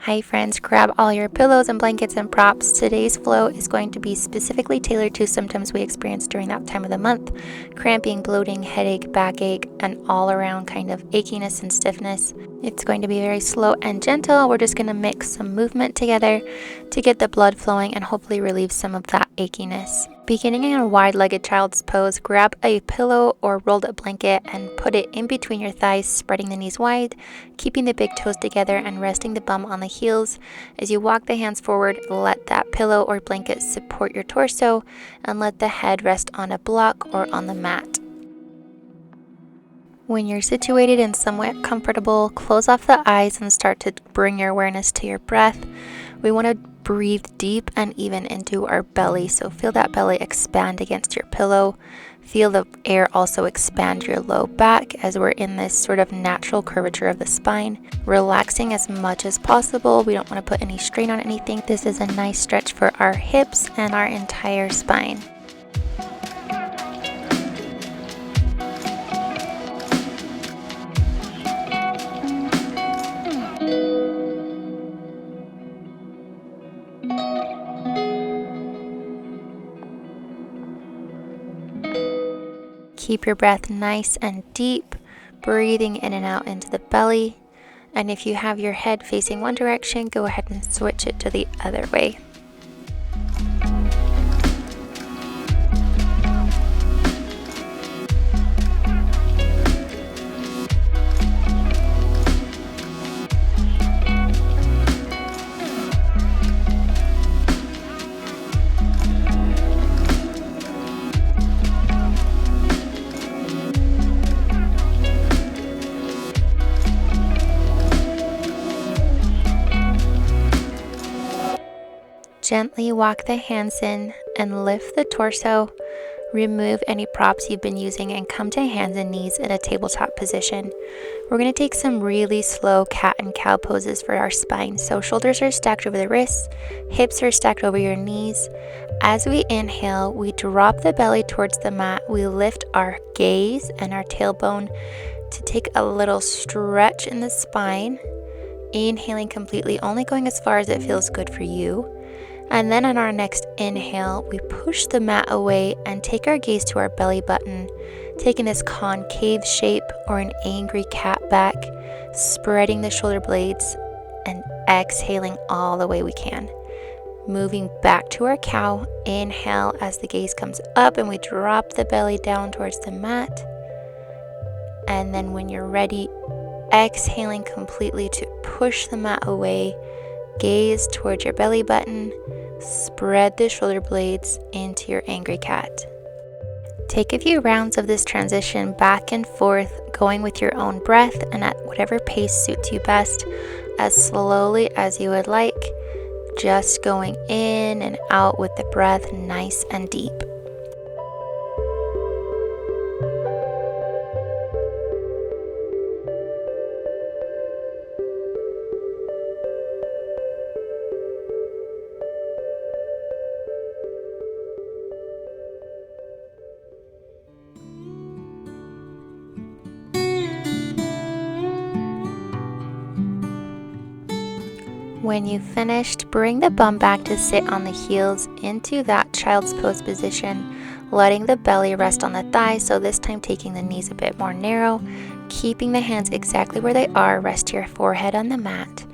Hi friends, grab all your pillows and blankets and props. Today's flow is going to be specifically tailored to symptoms we experience during that time of the month. Cramping, bloating, headache, backache, and all around kind of achiness and stiffness. It's going to be very slow and gentle. We're just going to mix some movement together to get the blood flowing and hopefully relieve some of that achiness. Beginning in a wide-legged child's pose, grab a pillow or rolled up blanket and put it in between your thighs, spreading the knees wide, keeping the big toes together and resting the bum on the heels. As you walk the hands forward, let that pillow or blanket support your torso and let the head rest on a block or on the mat. When you're situated and somewhat comfortable, close off the eyes and start to bring your awareness to your breath. We want to breathe deep and even into our belly, so feel that belly expand against your pillow. Feel the air also expand your low back as we're in this sort of natural curvature of the spine. Relaxing as much as possible. We don't want to put any strain on anything. This is a nice stretch for our hips and our entire spine. Keep your breath nice and deep, breathing in and out into the belly. And if you have your head facing one direction, go ahead and switch it to the other way. Gently walk the hands in and lift the torso. Remove any props you've been using and come to hands and knees in a tabletop position. We're going to take some really slow cat and cow poses for our spine. So shoulders are stacked over the wrists, hips are stacked over your knees. As we inhale, we drop the belly towards the mat. We lift our gaze and our tailbone to take a little stretch in the spine. Inhaling completely, only going as far as it feels good for you. And then on our next inhale, we push the mat away and take our gaze to our belly button, taking this concave shape or an angry cat back, spreading the shoulder blades and exhaling all the way we can. Moving back to our cow, inhale as the gaze comes up and we drop the belly down towards the mat. And then when you're ready, exhaling completely to push the mat away, gaze towards your belly button, spread the shoulder blades into your angry cat. Take a few rounds of this transition back and forth, going with your own breath and at whatever pace suits you best, as slowly as you would like, just going in and out with the breath nice and deep. When you've finished, bring the bum back to sit on the heels into that child's pose position, letting the belly rest on the thighs, so this time taking the knees a bit more narrow, keeping the hands exactly where they are, rest your forehead on the mat.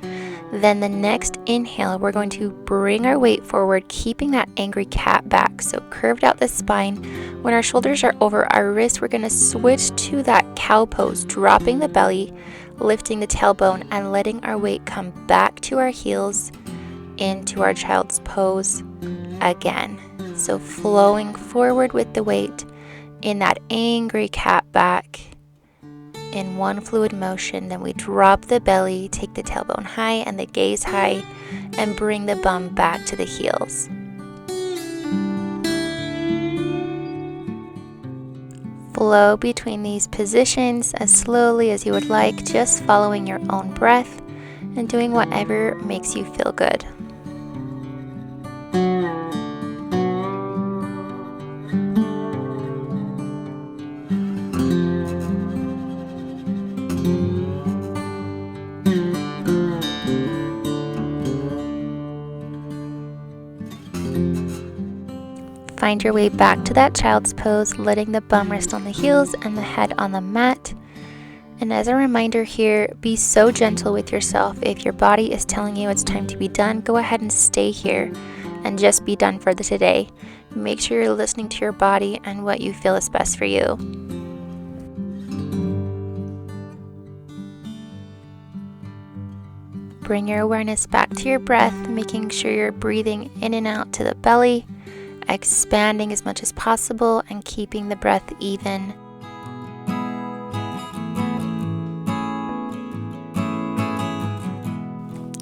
Then the next inhale, we're going to bring our weight forward, keeping that angry cat back, so curved out the spine. When our shoulders are over our wrists, we're going to switch to that cow pose, dropping the belly, lifting the tailbone and letting our weight come back to our heels into our child's pose again. So flowing forward with the weight in that angry cat back in one fluid motion. Then we drop the belly, take the tailbone high and the gaze high, and bring the bum back to the heels. Flow between these positions as slowly as you would like, just following your own breath and doing whatever makes you feel good. find your way back to that child's pose, letting the bum rest on the heels and the head on the mat. And as a reminder here, be so gentle with yourself. If your body is telling you it's time to be done, go ahead and stay here and just be done for today. Make sure you're listening to your body and what you feel is best for you. Bring your awareness back to your breath, making sure you're breathing in and out to the belly, expanding as much as possible and keeping the breath even.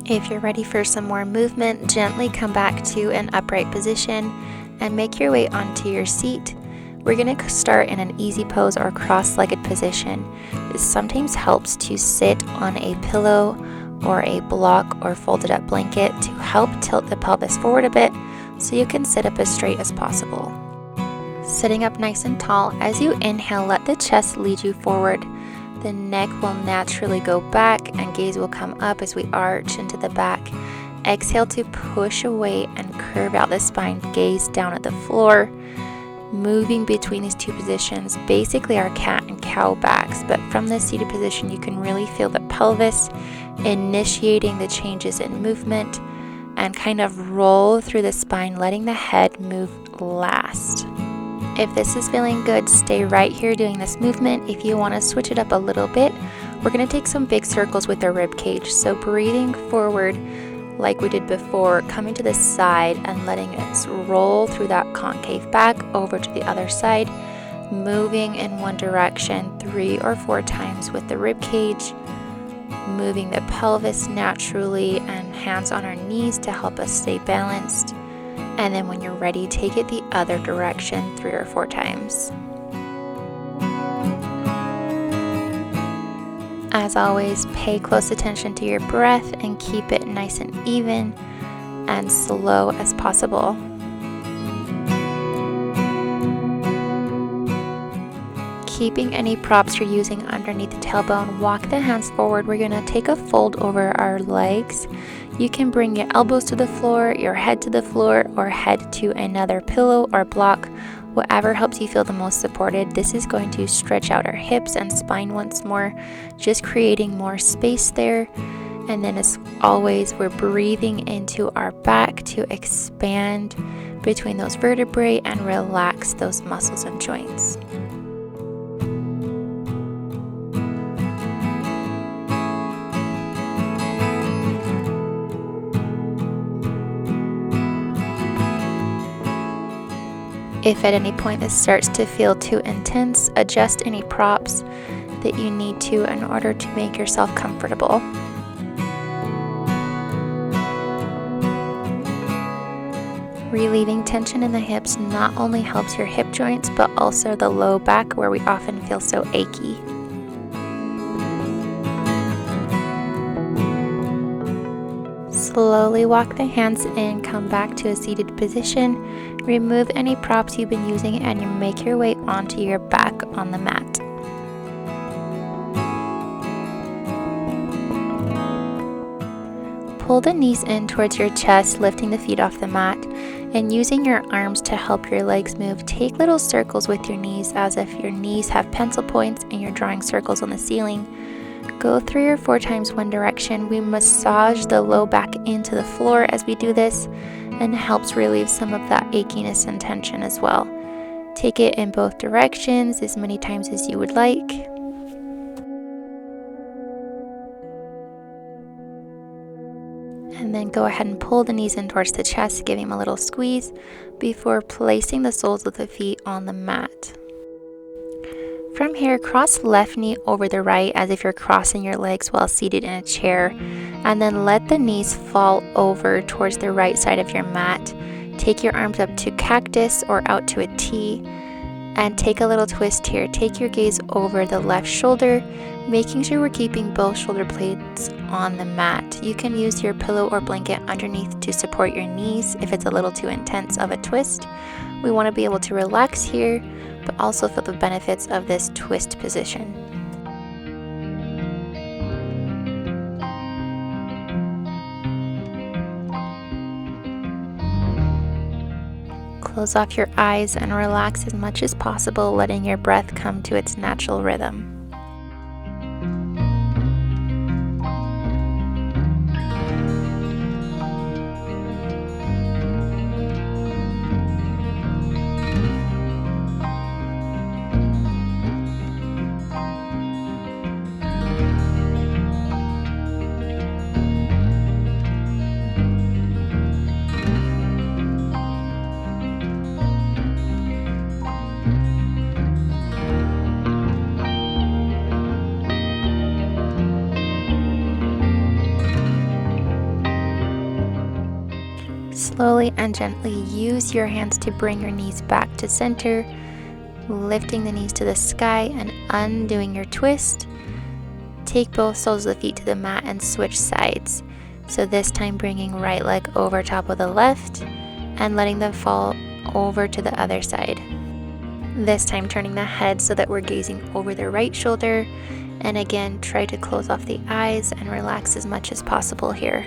If you're ready for some more movement, gently come back to an upright position and make your way onto your seat. We're going to start in an easy pose or cross-legged position. This sometimes helps to sit on a pillow or a block or folded up blanket to help tilt the pelvis forward a bit so you can sit up as straight as possible. Sitting up nice and tall, as you inhale, let the chest lead you forward. The neck will naturally go back and gaze will come up as we arch into the back. Exhale to push away and curve out the spine, gaze down at the floor. Moving between these two positions, basically our cat and cow backs, but from this seated position you can really feel the pelvis initiating the changes in movement and kind of roll through the spine, letting the head move last. If this is feeling good, stay right here doing this movement. If you want to switch it up a little bit, we're going to take some big circles with our rib cage. So breathing forward like we did before, coming to the side and letting it roll through that concave back over to the other side, moving in one direction 3 or 4 times with the rib cage, moving the pelvis naturally and hands on our knees to help us stay balanced. And then when you're ready, take it the other direction 3 or 4 times. As always, pay close attention to your breath and keep it nice and even and slow as possible. Keeping any props you're using underneath the tailbone, walk the hands forward. We're going to take a fold over our legs. You can bring your elbows to the floor, your head to the floor, or head to another pillow or block, whatever helps you feel the most supported. This is going to stretch out our hips and spine once more, just creating more space there. And then as always, we're breathing into our back to expand between those vertebrae and relax those muscles and joints. If at any point this starts to feel too intense, adjust any props that you need to in order to make yourself comfortable. Relieving tension in the hips not only helps your hip joints, but also the low back where we often feel so achy. Slowly walk the hands in, come back to a seated position, remove any props you've been using, and you make your way onto your back on the mat. Pull the knees in towards your chest, lifting the feet off the mat, and using your arms to help your legs move. Take little circles with your knees as if your knees have pencil points and you're drawing circles on the ceiling. Go 3 or 4 times one direction. We massage the low back into the floor as we do this, and helps relieve some of that achiness and tension as well. Take it in both directions as many times as you would like. And then go ahead and pull the knees in towards the chest, giving them a little squeeze before placing the soles of the feet on the mat. From here, cross left knee over the right as if you're crossing your legs while seated in a chair, and then let the knees fall over towards the right side of your mat. Take your arms up to cactus or out to a T, and take a little twist here. Take your gaze over the left shoulder, making sure we're keeping both shoulder blades on the mat. You can use your pillow or blanket underneath to support your knees if it's a little too intense of a twist. We want to be able to relax here, but also feel the benefits of this twist position. Close off your eyes and relax as much as possible, letting your breath come to its natural rhythm. Slowly and gently use your hands to bring your knees back to center, lifting the knees to the sky and undoing your twist. Take both soles of the feet to the mat and switch sides. So this time bringing right leg over top of the left and letting them fall over to the other side. This time turning the head so that we're gazing over the right shoulder. And again, try to close off the eyes and relax as much as possible here.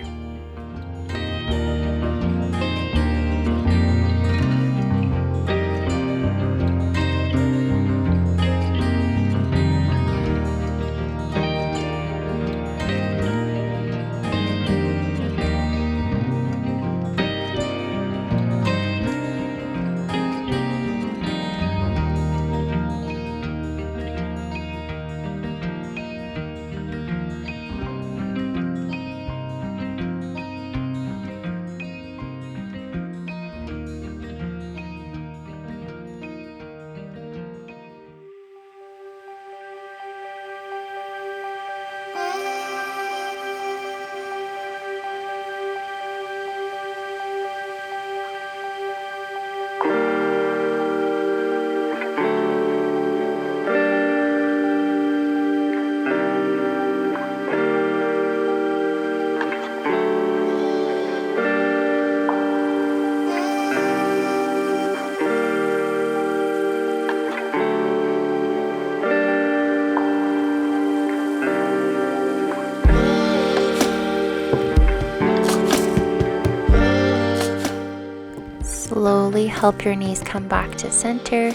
Slowly help your knees come back to center,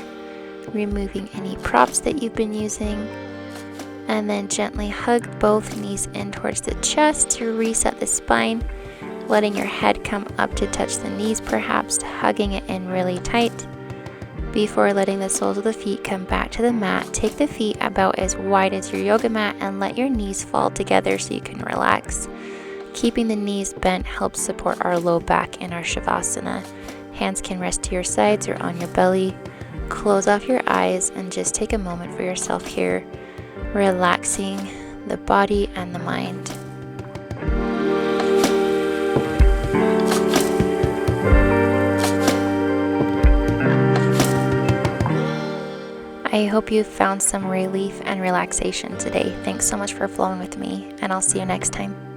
removing any props that you've been using, and then gently hug both knees in towards the chest to reset the spine, letting your head come up to touch the knees, perhaps hugging it in really tight. Before letting the soles of the feet come back to the mat, take the feet about as wide as your yoga mat and let your knees fall together so you can relax. Keeping the knees bent helps support our low back in our shavasana. Hands can rest to your sides or on your belly. Close off your eyes and just take a moment for yourself here, relaxing the body and the mind. I hope you found some relief and relaxation today. Thanks so much for flowing with me, and I'll see you next time.